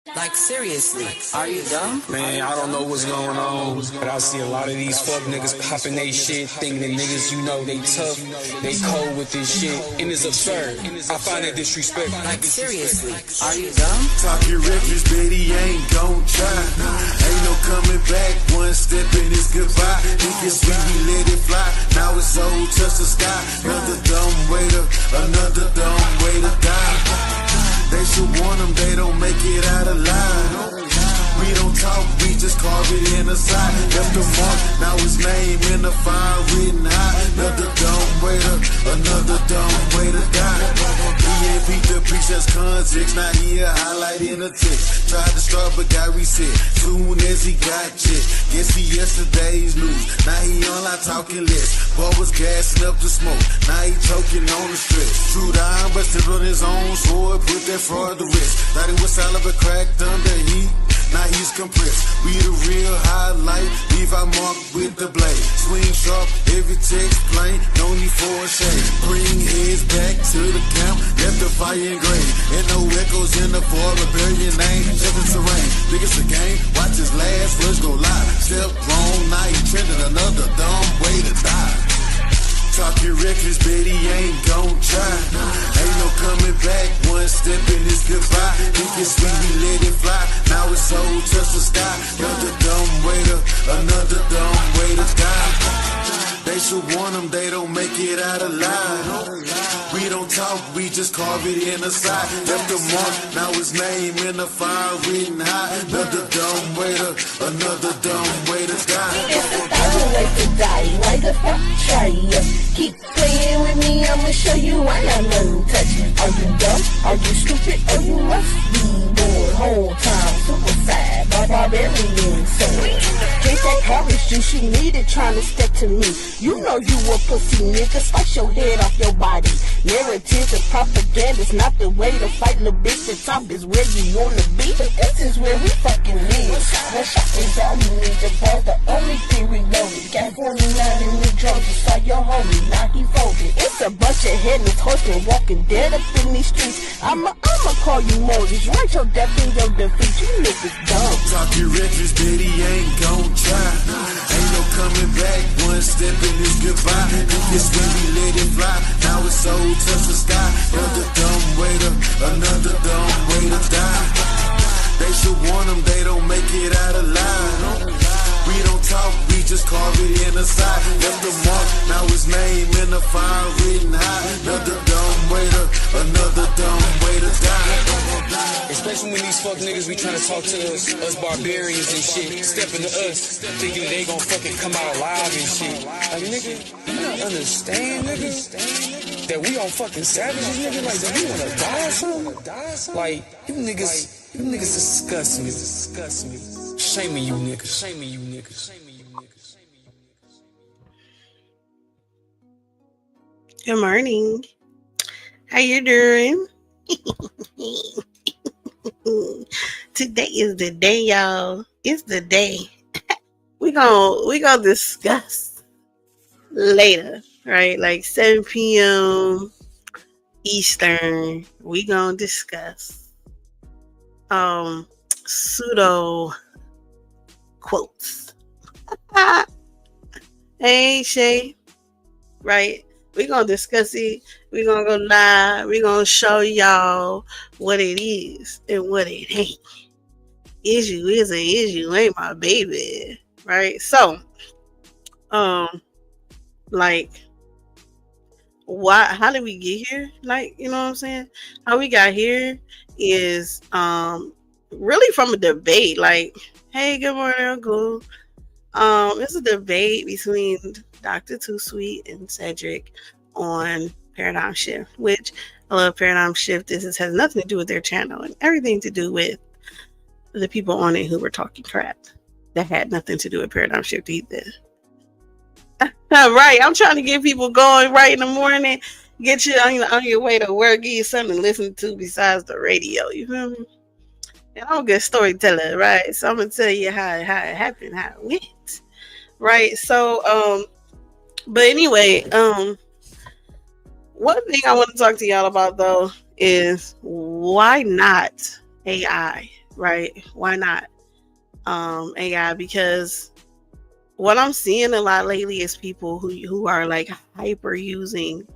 Like seriously, are you dumb? Man, I don't know what's going on, but I see a lot of these fuck niggas popping they shit, thinking that niggas, they tough, they cold with this shit, and it's absurd. I find it disrespectful. Like seriously, are you dumb? Talking reckless, Betty ain't gon' try. Ain't no coming back, one step and it's goodbye. Think it's sweet, we let it fly. Now it's old, touch the sky. Another dumb way to die. They should warn them they don't make it out alive. We don't talk, we just carve it in the side. Left a mark, now his name in the fire written high. Another dumb way to die. He ain't beat the preachers context, now he a highlight in the text. Tried to start but got reset, soon as he got checked. Guess he yesterday's news, now he online talking less. Boy was gassing up the smoke, now he choking on the stretch. True dime, busted on his own sword, put that fraud to rest. Thought he was solid but cracked under heat. Now he's compressed. We the real highlight. Leave our mark with the blade. Swing sharp, every text plain. No need for a shade. Bring heads back to the camp. Left the fire engraved. And no echoes in the fall. Rebellion name. Checking terrain. Biggest the game. Watch his last words go live. Step wrong, now he trending. Another dumb way to die. Talking reckless, Betty ain't gon' try. Ain't no coming back, one step and it's goodbye. Think it's sweet, we let it fly. Now it's old, touch the sky. Another dumb way to die. They should warn them they don't make it out alive. We don't talk, we just carve it in the side. Left the mark, now his name in the fire written high. Another dumb way to die. It's a thousand ways to die. Why the fuck try ya? Keep playing with me, I'ma show you I'm not untouched. Are you dumb? Are you stupid? Or you must be bored? Whole time suicide by barbarian soul. Drink that carriage juice you needed trying to step to me. You know you a pussy nigga, slice your head off your body. Narratives and propaganda's not the way to fight, little bitch. The top is where you wanna be, but this is where we fucking live. The shot is all you need, the ball's the only thing we loaded. Got 49 in the drugs, you saw your homie, now he folded. It's a bunch of headless horsemen walking dead up in these streets. I'ma call you Moses, write your death in your defeat, you niggas dumb. Talking reckless, Betty ain't gon' try. Ain't no coming back, one step and it's goodbye. Think it's when we let it fly. Now it's old, touch the sky. Another dumb way to die. They should warn them they don't make it out alive. We don't talk, we just carve it in the side. Left the mark, now his name in the fire written high. Another dumb way to die. Especially when these fuck niggas be trying to talk to us barbarians and shit, stepping to us, thinking that they gon' fucking come out alive and shit. Like, nigga, you don't understand, nigga, that we on fucking savages, nigga? Like, do you wanna die or something? Like, you niggas disgust me. Shame you niggas. Good morning. How you doing? Today is the day, y'all. It's the day. we gonna discuss later, right? Like 7 p.m. Eastern. We gonna discuss pseudo quotes. Hey Shay, right? We're going to discuss it. We're going to go live. We're going to show y'all what it is and what it ain't. Issue is an issue, ain't my baby. Right? So, like, how did we get here? Like, you know what I'm saying? How we got here is really from a debate. Like, hey, good morning, Uncle. It's a debate between Dr. Too Sweet and Cedric on Paradigm Shift, which I love Paradigm Shift. This has nothing to do with their channel and everything to do with the people on it who were talking crap. That had nothing to do with Paradigm Shift either. Right, I'm trying to get people going right in the morning, get you on your way to work, give you something to listen to besides the radio. You feel me? And I'm a good storyteller, right? So I'm gonna tell you how it happened, how it went, right? So, but anyway, one thing I want to talk to y'all about though is why not AI, right? Why not AI? Because what I'm seeing a lot lately is people who are like hyper using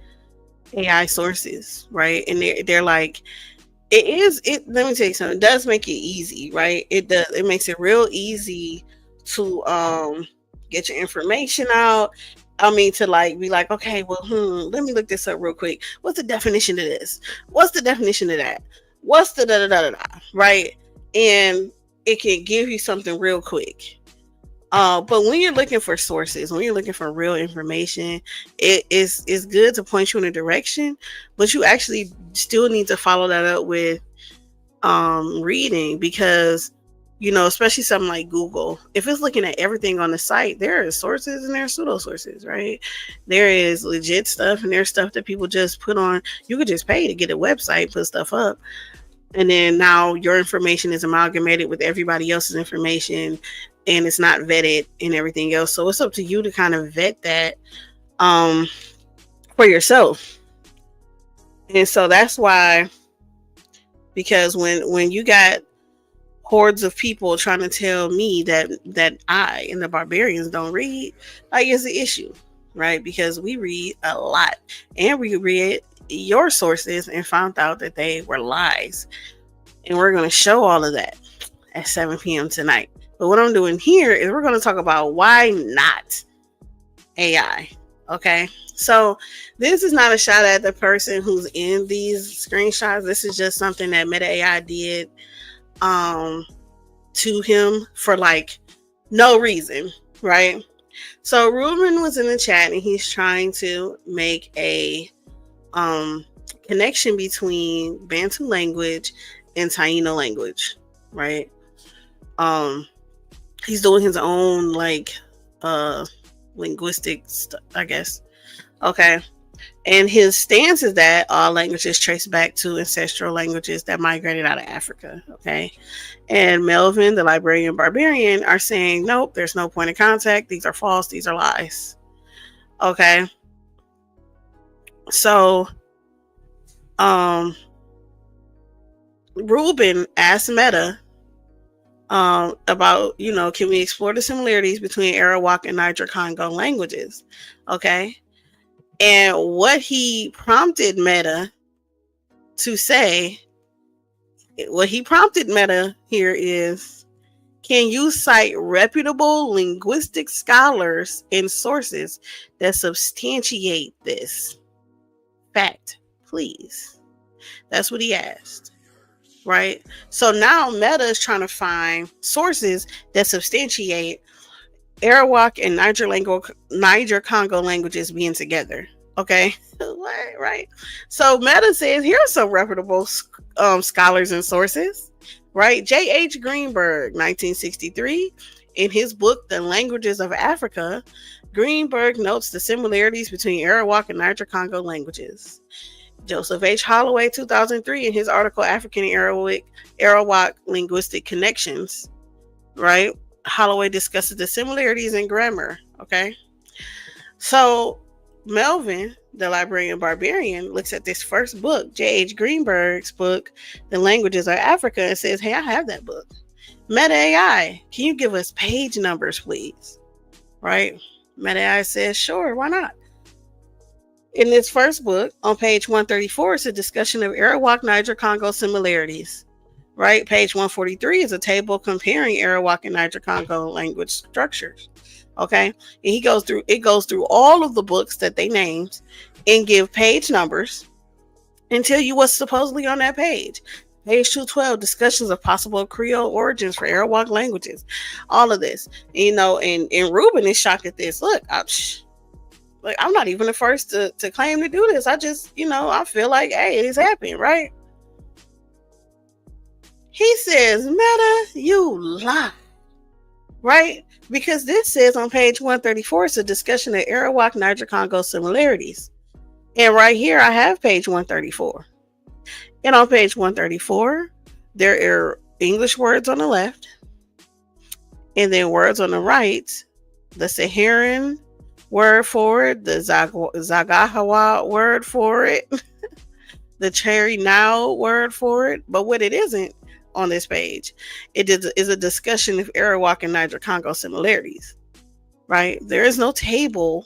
AI sources, right? And they're like, let me tell you something, it does make it easy, right? It makes it real easy to get your information out. I mean, to like be like, okay, well, let me look this up real quick. What's the definition of this? What's the definition of that? What's the da da da da da, right? And it can give you something real quick. But when you're looking for sources, when you're looking for real information, it's good to point you in a direction, but you actually still need to follow that up with reading, because especially something like Google, if it's looking at everything on the site, there are sources and there are pseudo sources, right? There is legit stuff and there's stuff that people just put on. You could just pay to get a website, put stuff up, and then now your information is amalgamated with everybody else's information, and it's not vetted and everything else. So it's up to you to kind of vet that for yourself. And so that's why, because when you got hordes of people trying to tell me that I and the barbarians don't read, like, it's an issue, right? Because we read a lot, and we read your sources and found out that they were lies. And we're going to show all of that at 7 p.m. tonight. But what I'm doing here is we're going to talk about why not AI. Okay. So this is not a shot at the person who's in these screenshots. This is just something that Meta AI did to him for like no reason, right? So Ruben was in the chat and he's trying to make a connection between Bantu language and Taino language, right? He's doing his own like linguistic I guess. Okay. And his stance is that all languages trace back to ancestral languages that migrated out of Africa. Okay. And Melvin, the librarian barbarian, are saying, nope, there's no point of contact. These are false. These are lies. Okay. So, Ruben asked Meta about, can we explore the similarities between Arawak and Niger-Congo languages? Okay. And what he prompted Meta to say, what he prompted Meta here is, can you cite reputable linguistic scholars and sources that substantiate this fact, please? That's what he asked. Right? So now Meta is trying to find sources that substantiate Arawak and Niger-Congo languages being together. Okay? Right? So Meta says, here are some reputable scholars and sources. Right? J.H. Greenberg, 1963, in his book, The Languages of Africa, Greenberg notes the similarities between Arawak and Niger-Congo languages. Joseph H. Holloway, 2003, in his article, African Arawak Linguistic Connections, right? Holloway discusses the similarities in grammar, okay? So Melvin, the librarian barbarian, looks at this first book, J.H. Greenberg's book, The Languages of Africa, and says, hey, I have that book. Meta AI, can you give us page numbers, please? Right? Meta AI says, sure, why not? In this first book, on page 134, it's a discussion of Arawak Niger-Congo similarities. Right? Page 143 is a table comparing Arawak and Niger-Congo language structures. Okay? And it goes through all of the books that they named and give page numbers and tell you what's supposedly on that page. Page 212, discussions of possible Creole origins for Arawak languages. All of this. And Ruben is shocked at this. Look, I'm not even the first to claim to do this. I just, I feel like, hey, it is happening, right? He says, Meta, you lie, right? Because this says on page 134, it's a discussion of Arawak Niger-Congo similarities. And right here, I have page 134. And on page 134, there are English words on the left, and then words on the right, the Saharan word for it, the Zagahawa word for it, the Cherry Now word for it. But what it isn't on this page. It is a discussion of Arawak and Niger-Congo similarities, right? There is no table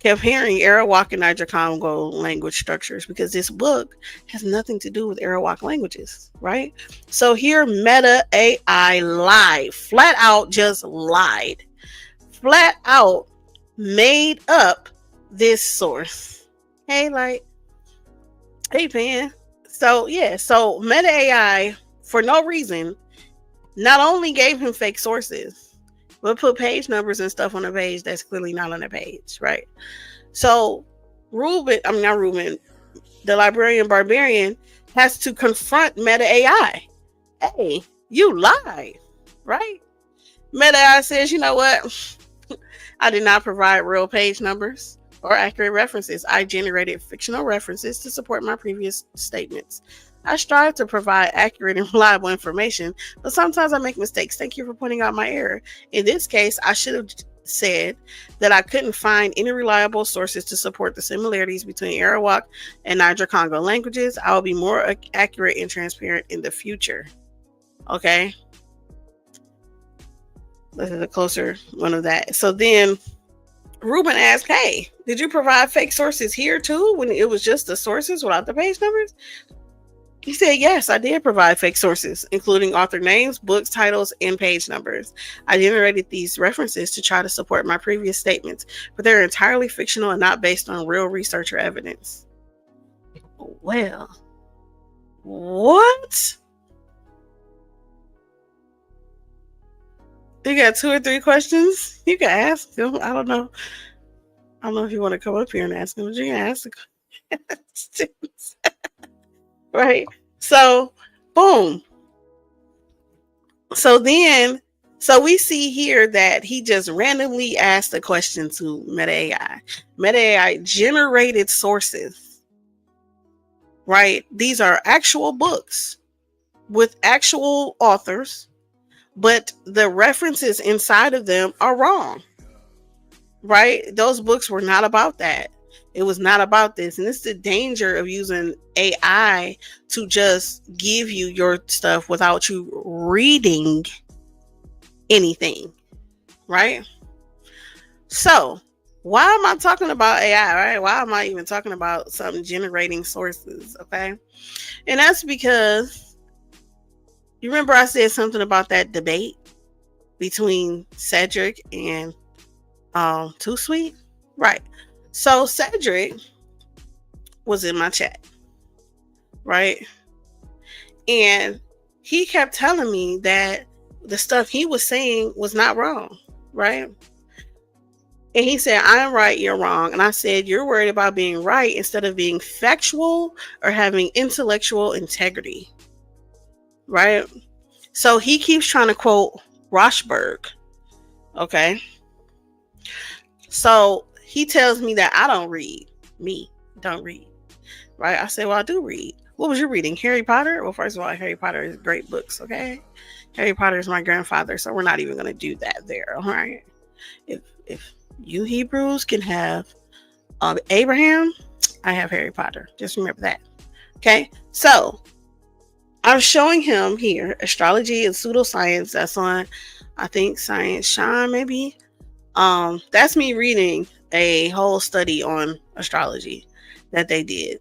comparing Arawak and Niger-Congo language structures because this book has nothing to do with Arawak languages, right? So here Meta AI lied, flat out just lied, flat out made up this source. Hey, like, hey, man. So yeah, so Meta AI, for no reason, not only gave him fake sources, but put page numbers and stuff on the page that's clearly not on the page, right? So not Ruben, the librarian barbarian has to confront Meta AI. Hey, you lied, right? Meta AI says, you know what? I did not provide real page numbers or accurate references. I generated fictional references to support my previous statements. I strive to provide accurate and reliable information, but sometimes I make mistakes. Thank you for pointing out my error. In this case, I should have said that I couldn't find any reliable sources to support the similarities between Arawak and Niger-Congo languages. I will be more accurate and transparent in the future. Okay. This is a closer one of that. So then Ruben asked, hey, did you provide fake sources here too when it was just the sources without the page numbers? He said, yes, I did provide fake sources, including author names, books, titles, and page numbers. I generated these references to try to support my previous statements, but they're entirely fictional and not based on real research or evidence. Well, what? You got 2 or 3 questions? You can ask them. I don't know. I don't know if you want to come up here and ask them, but you can ask the questions. Right? So, boom. So we see here that he just randomly asked a question to Meta AI. Meta AI generated sources. Right? These are actual books with actual authors, but the references inside of them are wrong. Right? Those books were not about that. It was not about this. And it's the danger of using AI to just give you your stuff without you reading anything. Right? So, why am I talking about AI, right? Why am I even talking about something generating sources? Okay. And that's because you remember I said something about that debate between Cedric and Too Sweet? Right. So Cedric was in my chat, right? And he kept telling me that the stuff he was saying was not wrong, right? And he said, I'm right, you're wrong. And I said, you're worried about being right instead of being factual or having intellectual integrity, right? So he keeps trying to quote Rauschenberg, okay? So he tells me that I don't read. Me, don't read. Right? I say, well, I do read. What was you reading? Harry Potter? Well, first of all, Harry Potter is great books, okay? Harry Potter is my grandfather, so we're not even going to do that there, all right? If you Hebrews can have Abraham, I have Harry Potter. Just remember that. Okay? So, I'm showing him here astrology and pseudoscience. That's on, I think, Science Shine, maybe. That's me reading a whole study on astrology that they did.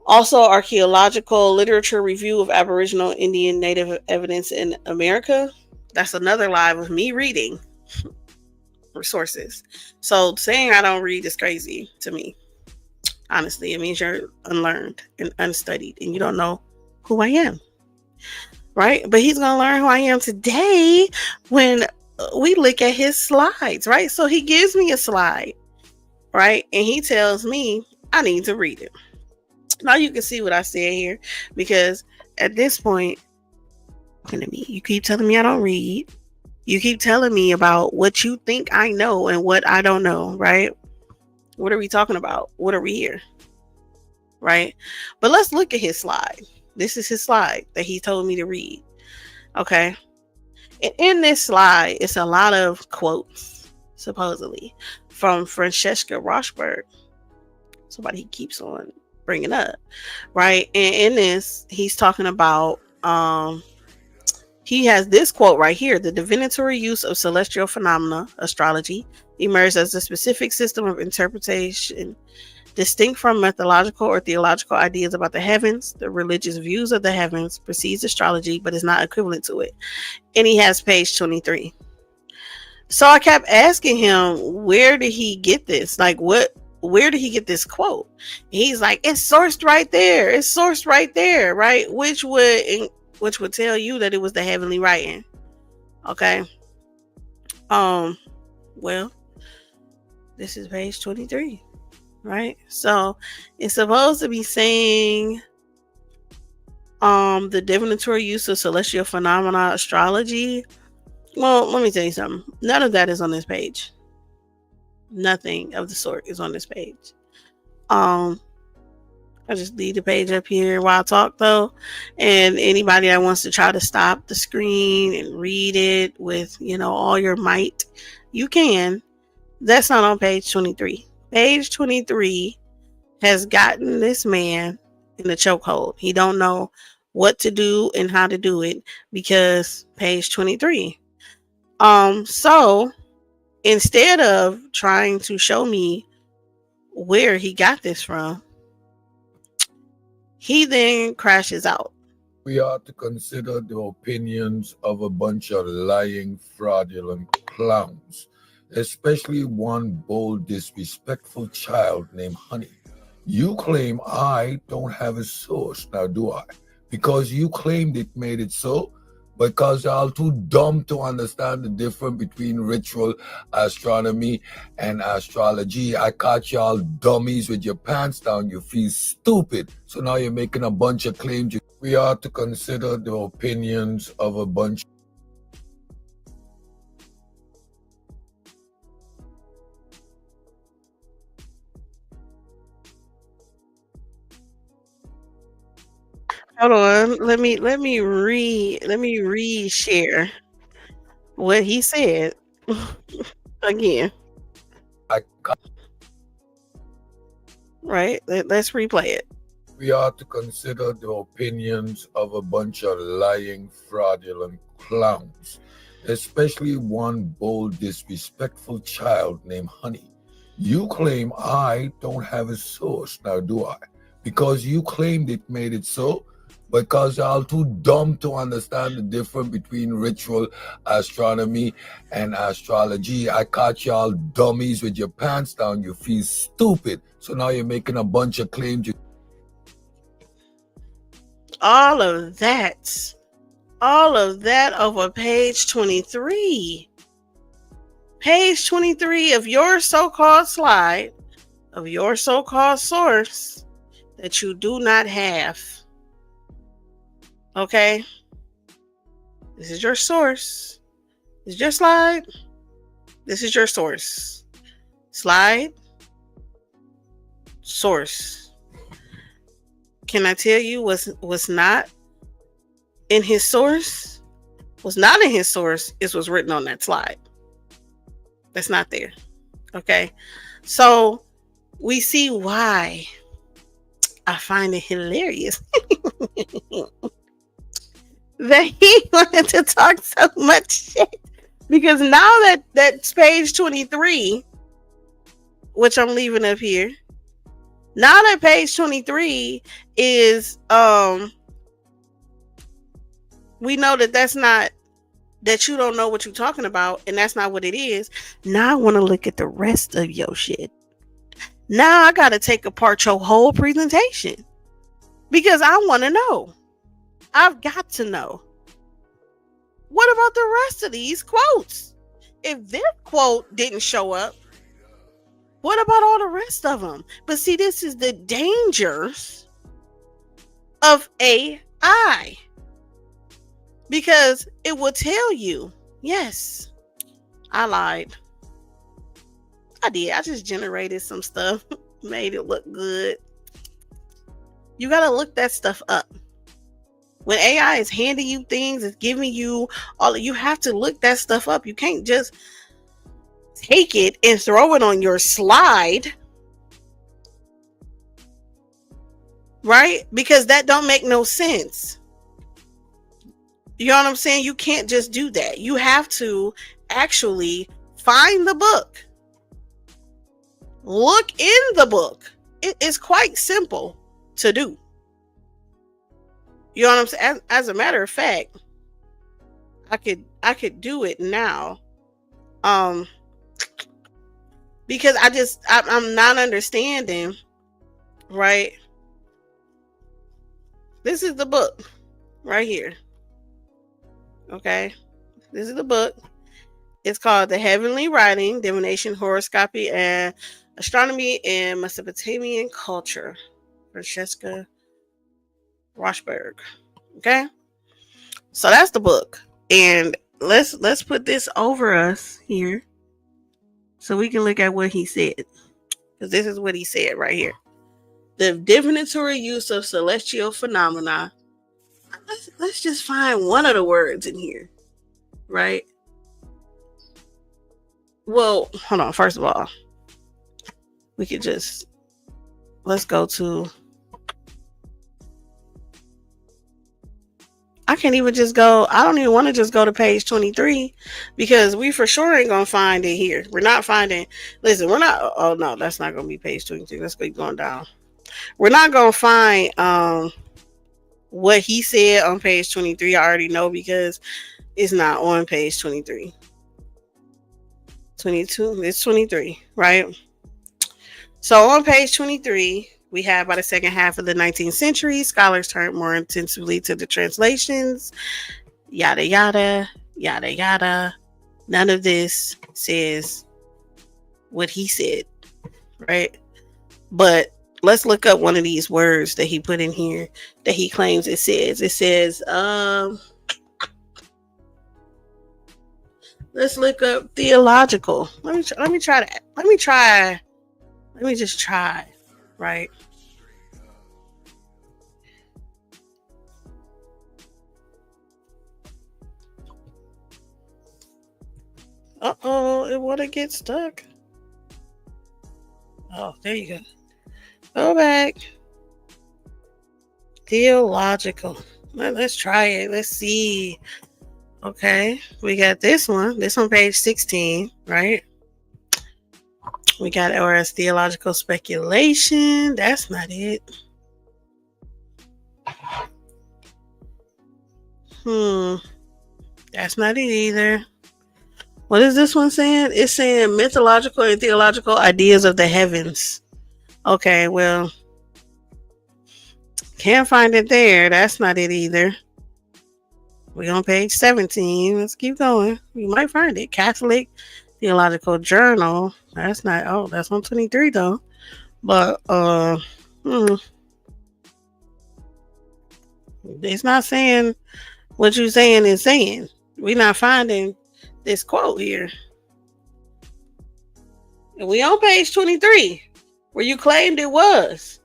Also, archaeological literature review of Aboriginal Indian Native evidence in America. That's another live of me reading resources. So saying I don't read is crazy to me. Honestly, it means you're unlearned and unstudied and you don't know who I am. Right? But he's going to learn who I am today when we look at his slides, right? So he gives me a slide, right? And he tells me I need to read it. Now you can see what I said here, because at this point, you keep telling me I don't read. You keep telling me about what you think I know and what I don't know, right? What are we talking about? What are we here? Right? But let's look at his slide. This is his slide that he told me to read. Okay. And in this slide, it's a lot of quotes, supposedly, from Francesca Rauschenberg. Somebody he keeps on bringing up, right? And in this, he's talking about he has this quote right here: the divinatory use of celestial phenomena, astrology, emerged as a specific system of interpretation distinct from methodological or theological ideas about the heavens. The religious views of the heavens precedes astrology, but is not equivalent to it. And he has page 23. So I kept asking him, where did he get this? Like, where did he get this quote? He's like, it's sourced right there. It's sourced right there, right? Which would tell you that it was the heavenly writing. Okay. Well, this is page 23, right? So it's supposed to be saying the divinatory use of celestial phenomena, astrology. Well, let me tell you something. None of that is on this page. Nothing of the sort is on this page. I just leave the page up here while I talk, though. And anybody that wants to try to stop the screen and read it with, all your might, you can. That's not on page 23. Page 23 has gotten this man in the chokehold. He don't know what to do and how to do it because page 23. So instead of trying to show me where he got this from, he then crashes out. We are to consider the opinions of a bunch of lying, fraudulent clowns, especially one bold, disrespectful child named Honey. You claim I don't have a source, now do I? Because you claimed it made it so? Because y'all too dumb to understand the difference between ritual astronomy and astrology. I caught y'all dummies with your pants down. You feel stupid. So now you're making a bunch of claims. We are to consider the opinions of a bunch. Hold on. Let me re-share what he said again. Right? Let's replay it. We are to consider the opinions of a bunch of lying, fraudulent clowns, especially one bold, disrespectful child named Honey. You claim I don't have a source, now do I? Because you claimed it made it so? Because y'all too dumb to understand the difference between ritual astronomy and astrology. I caught y'all dummies with your pants down. You feel stupid. So now you're making a bunch of claims. All of that over page 23. Page 23 of your so-called slide, of your so-called source that you do not have. Okay? This is your source. This is your slide. This is your source. Slide. Source. Can I tell you what's not in his source? What's not in his source is what's written on that slide. That's not there. Okay? So we see why I find it hilarious that he wanted to talk so much shit. Because now that's page 23, which I'm leaving up here. Now that page 23 is, we know that's not, that you don't know what you're talking about, and that's not what it is. Now I want to look at the rest of your shit. Now I got to take apart your whole presentation because I want to know. I've got to know. What about the rest of these quotes? If this quote didn't show up, what about all the rest of them? But see, this is the dangers of AI. Because it will tell you, yes, I lied. I did. I just generated some stuff, made it look good. You got to look that stuff up. When AI is handing you things, it's giving you all, you have to look that stuff up. You can't just take it and throw it on your slide right? Because that don't make no sense. You know what I'm saying? You can't just do that. You have to actually find the book. Look in the book. It is quite simple to do. You know what I'm saying? As a matter of fact, I could do it now. Because I'm not understanding, right? This is the book right here. Okay. This is the book. It's called The Heavenly Writing, Divination, Horoscopy, and Astronomy in Mesopotamian Culture. Francesca Rochberg. Okay. So that's the book. And let's put this over us here so we can look at what he said. Because this is what he said right here. The divinatory use of celestial phenomena. Let's just find one of the words in here. Right? Well, hold on. First of all, we could just, let's go to, I can't even just go, I don't even want to just go to page 23 because we for sure ain't going to find it here. We're not finding, listen, we're not, oh no, that's not going to be page 23. Let's keep going down. We're not going to find what he said on page 23. I already know because it's not on page 23. 22, it's 23, right? So on page 23, we have by the second half of the 19th century, scholars turned more intensively to the translations, yada, yada, yada, yada. None of this says what he said, right? But let's look up one of these words that he put in here that he claims it says. It says, let's look up theological. Let me try that. Let me just try, right? Uh-oh, it want to get stuck. Oh, there you go. Go back. Theological. Let's try it. Let's see. Okay, we got this one. This on page 16, right? We got ORS theological speculation. That's not it. That's not it either. What is this one saying? It's saying mythological and theological ideas of the heavens. Okay, well, can't find it there. That's not it either. We're on page 17. Let's keep going. We might find it. Catholic Theological Journal. That's not, oh, that's on 23 though. But it's not saying what you're saying is saying. We're not finding this quote here. And we on page 23 where you claimed it was.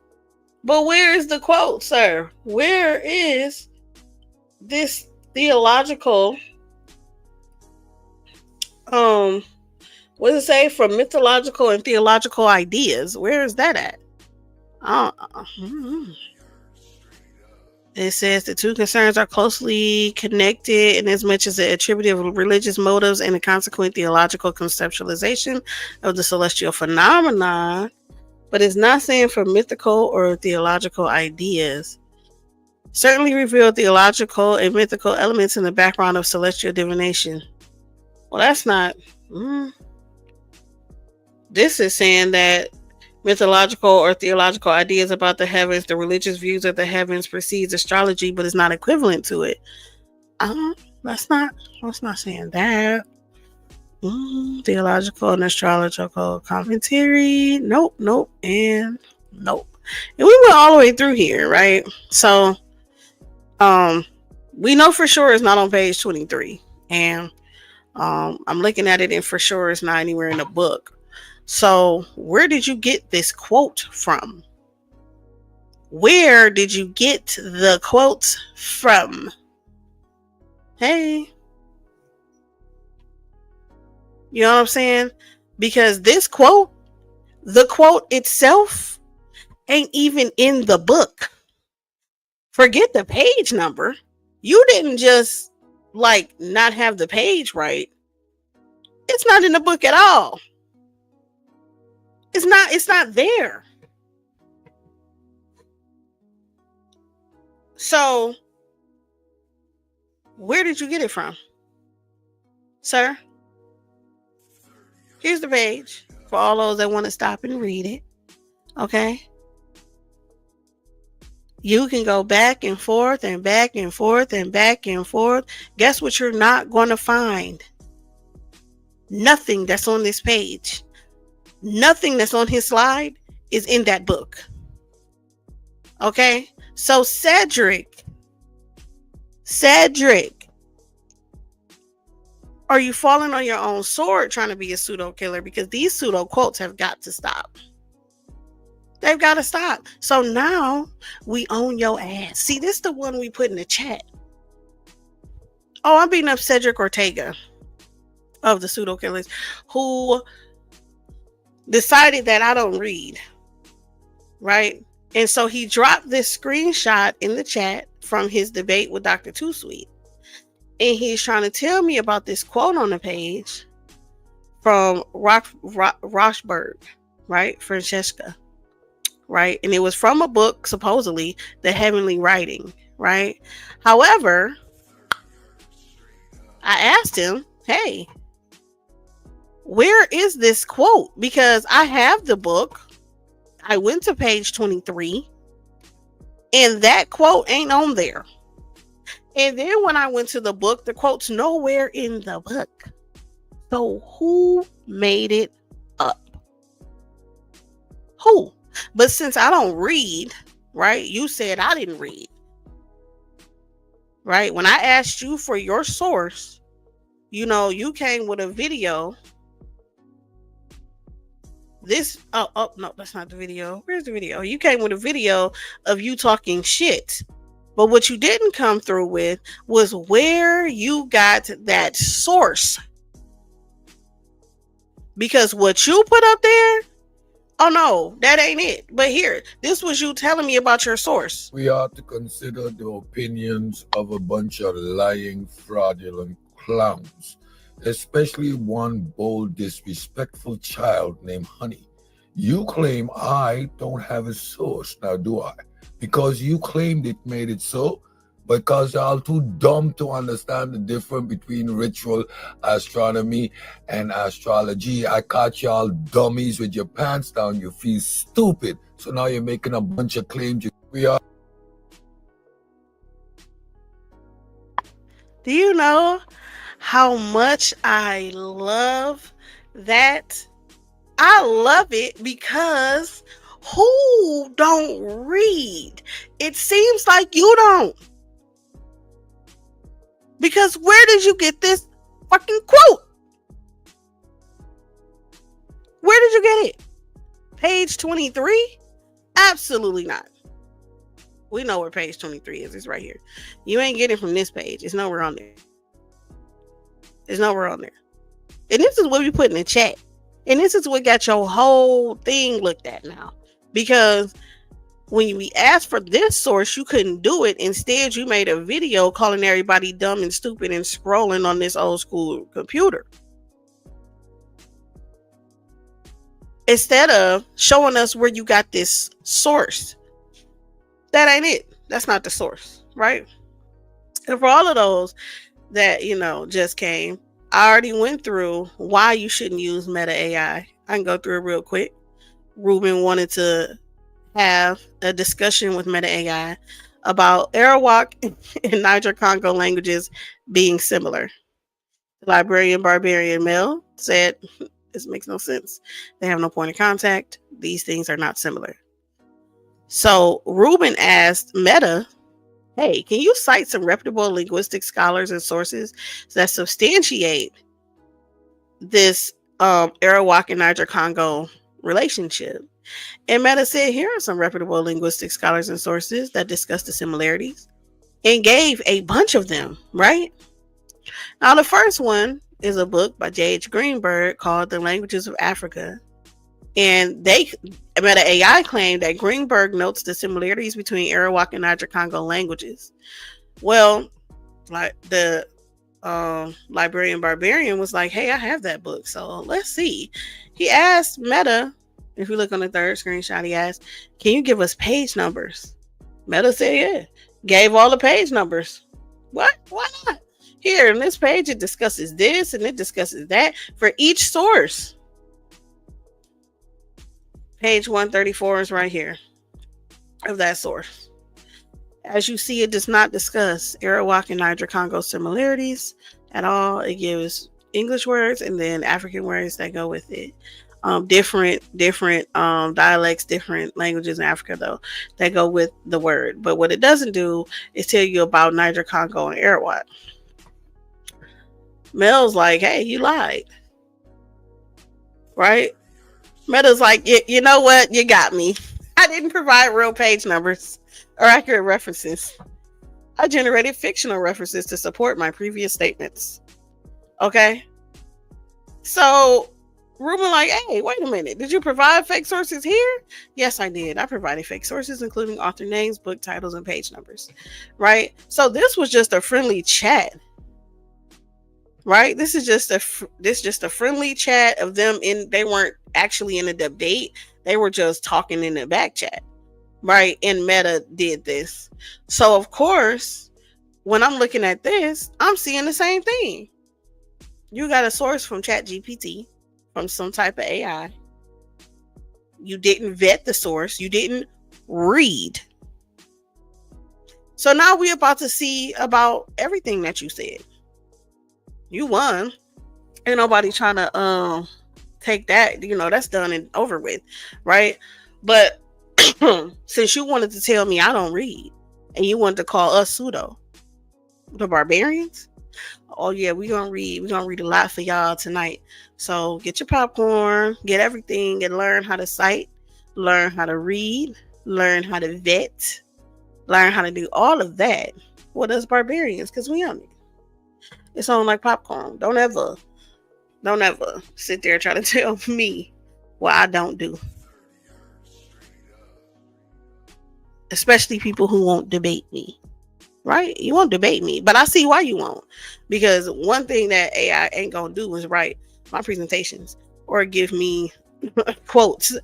But where is the quote, sir? Where is this theological what does it say? From mythological and theological ideas. Where is that at? It says the two concerns are closely connected in as much as the attributive religious motives and the consequent theological conceptualization of the celestial phenomena, but it's not saying from mythical or theological ideas. Certainly reveal theological and mythical elements in the background of celestial divination. Well, that's not. This is saying that mythological or theological ideas about the heavens, the religious views of the heavens precedes astrology, but is not equivalent to it. That's not saying that. Theological and astrological commentary. Nope, and nope. And we went all the way through here, right? So, we know for sure it's not on page 23, and I'm looking at it, and for sure it's not anywhere in the book. So, where did you get this quote from? Where did you get the quotes from? Hey. You know what I'm saying? Because this quote, the quote itself, ain't even in the book. Forget the page number. You didn't just like not have the page right. It's not in the book at all. It's not there. So where did you get it from, sir? Here's the page for all those that want to stop and read it. Okay. You can go back and forth and back and forth and back and forth. Guess what you're not going to find? Nothing that's on this page. Nothing that's on his slide is in that book. Okay? So Cedric, are you falling on your own sword trying to be a pseudo killer? Because these pseudo quotes have got to stop. They've got to stop. So now we own your ass. See, this is the one we put in the chat. Oh, I'm beating up Cedric Ortega of the pseudo killers, who decided that I don't read, right? And so he dropped this screenshot in the chat from his debate with Dr. Too Sweet. And he's trying to tell me about this quote on the page from Rochberg, right? Francesca, right? And it was from a book, supposedly, The Heavenly Writing, right? However, I asked him, hey, where is this quote? Because I have the book. I went to page 23 and that quote ain't on there. And then when I went to the book, the quote's nowhere in the book. So who made it up? Who? But since I don't read, right? You said I didn't read. Right? When I asked you for your source, you know, you came with a video. No, that's not the video. Where's the video? You came with a video of you talking shit. But what you didn't come through with was where you got that source. Because what you put up there, oh no, that ain't it. But here, this was you telling me about your source. We are to consider the opinions of a bunch of lying, fraudulent clowns, especially one bold, disrespectful child named Honey. You claim I don't have a source, now do I? Because you claimed it made it so, because y'all too dumb to understand the difference between ritual astronomy and astrology. I caught y'all dummies with your pants down. You feel stupid. So now you're making a bunch of claims. We are. Do you know how much I love that? I love it because who don't read? It seems like you don't. Because where did you get this fucking quote? Where did you get it? Page 23? Absolutely not. We know where page 23 is. It's right here. You ain't getting from this page. It's nowhere on there. It's nowhere on there. And this is what we put in the chat. And this is what got your whole thing looked at now. Because when we asked for this source, you couldn't do it. Instead, you made a video calling everybody dumb and stupid and scrolling on this old school computer. Instead of showing us where you got this source. That ain't it. That's not the source, right? And for all of those that, you know, just came, I already went through why you shouldn't use Meta AI. I can go through it real quick. Ruben wanted to have a discussion with Meta AI about Arawak and Niger Congo languages being similar. Librarian Barbarian Mel said, this makes no sense. They have no point of contact. These things are not similar. So Ruben asked Meta, hey, can you cite some reputable linguistic scholars and sources that substantiate this Arawak and Niger Congo relationship? And Meta said, here are some reputable linguistic scholars and sources that discuss the similarities, and gave a bunch of them, right? Now, the first one is a book by J.H. Greenberg called The Languages of Africa. And Meta AI claimed that Greenberg notes the similarities between Arawak and Niger-Congo languages. Well, like the librarian Barbarian was like, hey, I have that book, so let's see. He asked Meta, if you look on the third screenshot, he asked, can you give us page numbers? Meta said, yeah. Gave all the page numbers. What? Why not? Here, in this page, it discusses this and it discusses that for each source. Page 134 is right here of that source. As you see, it does not discuss Arawak and Niger-Congo similarities at all. It gives English words and then African words that go with it. Different dialects, different languages in Africa, though, that go with the word. But what it doesn't do is tell you about Niger-Congo and Arawak. Mel's like, hey, you lied. Right? Meta's like, you know what? You got me. I didn't provide real page numbers or accurate references. I generated fictional references to support my previous statements. Okay? So, Ruben like, hey, wait a minute. Did you provide fake sources here? Yes, I did. I provided fake sources, including author names, book titles, and page numbers. Right? So this was just a friendly chat. Right? This is just a friendly chat of them they weren't actually in a debate. They were just talking in the back chat. Right? And Meta did this. So of course, when I'm looking at this, I'm seeing the same thing. You got a source from ChatGPT, from some type of AI. You didn't vet the source. You didn't read. So now we're about to see about everything that you said. You won. Ain't nobody trying to take that. You know, that's done and over with, right? But since you wanted to tell me I don't read, and you wanted to call us pseudo, the barbarians, oh yeah, we're gonna read a lot for y'all tonight. So get your popcorn, get everything, and learn how to cite, learn how to read, learn how to vet, learn how to do all of that. What us barbarians? Because we on it. It's on like popcorn. Don't ever sit there trying to tell me what I don't do. Especially people who won't debate me. Right? You won't debate me, but I see why you won't. Because one thing that AI ain't gonna do is write my presentations or give me quotes.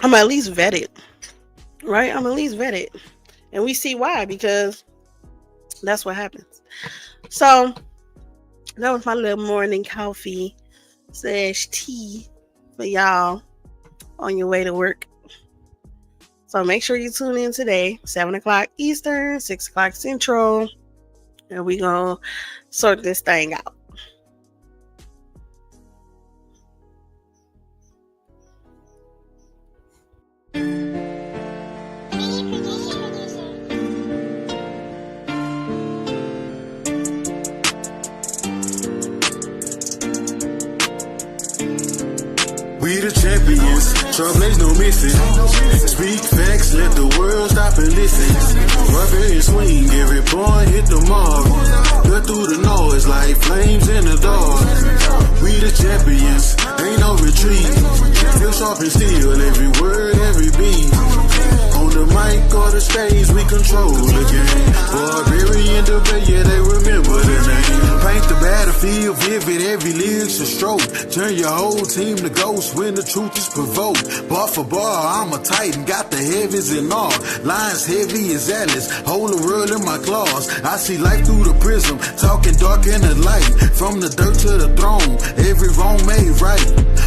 I'm at least vetted. Right? I'm at least vetted. And we see why, because that's what happens. So that was my little morning coffee / tea for y'all on your way to work. So make sure you tune in today, 7 o'clock Eastern, 6 o'clock Central, and we're going to sort this thing out. We the champions, trailblaze no missing. Speak facts, let the world stop and listen. Barbarian swing, every point hit the mark. Cut through the noise like flames in the dark. We the champions, ain't no retreat. Still sharp and steel, every word, every beat. On the mic or the stage, we control the game. Barbarian debate, yeah, they remember the name. Paint the battlefield vivid, every lyric's a stroke. Turn your whole team to ghosts when the truth is provoked. Bar for bar, I'm a titan, got the heavens in awe. Lines heavy as Atlas, hold the world in my claws. I see life through the prism, talking dark in the light. From the dirt to the throne, every wrong made right.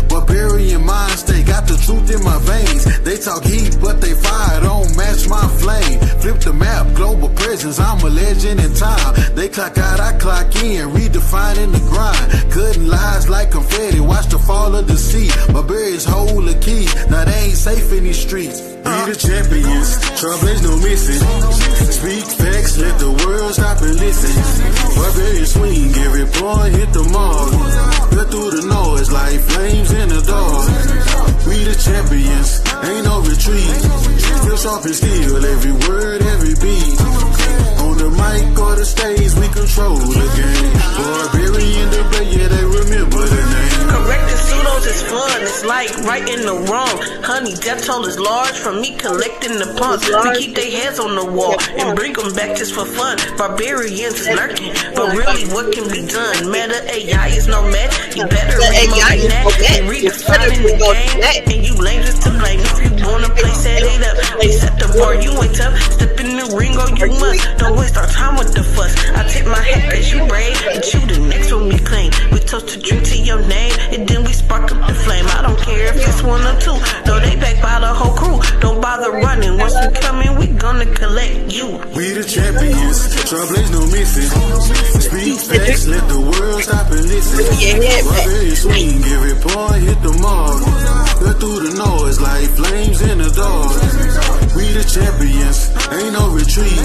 Barbarian minds, they got the truth in my veins. They talk heat, but they fire don't match my flame. Flip the map, global presence, I'm a legend in time. They clock out, I clock in, redefining the grind. Cutting lies like confetti, watch the fall of the sea. Barbarians hold the key, now they ain't safe in these streets. We the champions, trailblaze no missing. Speak facts, let the world stop and listen. Barbarian swing, every point hit the mark. Cut through the noise like flames in the dark. We the champions, ain't no retreat. Still sharp and steel, every word, every beat. On right and the wrong. Honey, death toll is large from me collecting the pawns. We keep their heads on the wall and bring them back just for fun. Barbarians is lurking, but really what can be done? Meta AI is no match. You better read that and redefining the game. And you lame just to blame. If you wanna play, set it up. They set the bar, you ain't tough. Step in the ring or you must. Don't waste our time with the fuss. I take my hat cause you brave, and you the next one we claim. We toast to drink to your name, and then we spark up the flame. I don't care if it's one or two. No, they back by the whole crew. Don't bother running. Once we come in, we gonna collect you. We the champions, trouble no missing. Speak fast, let the world stop and listen. Barbarian swing, every point hit the mark. Cut through the noise like flames in the dark. We the champions, ain't no retreat.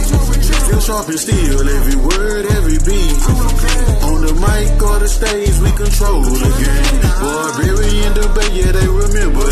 Still sharp and steel, every word, every beat. On the mic or the stage, we control the game. Barbarian debate, yeah, they remember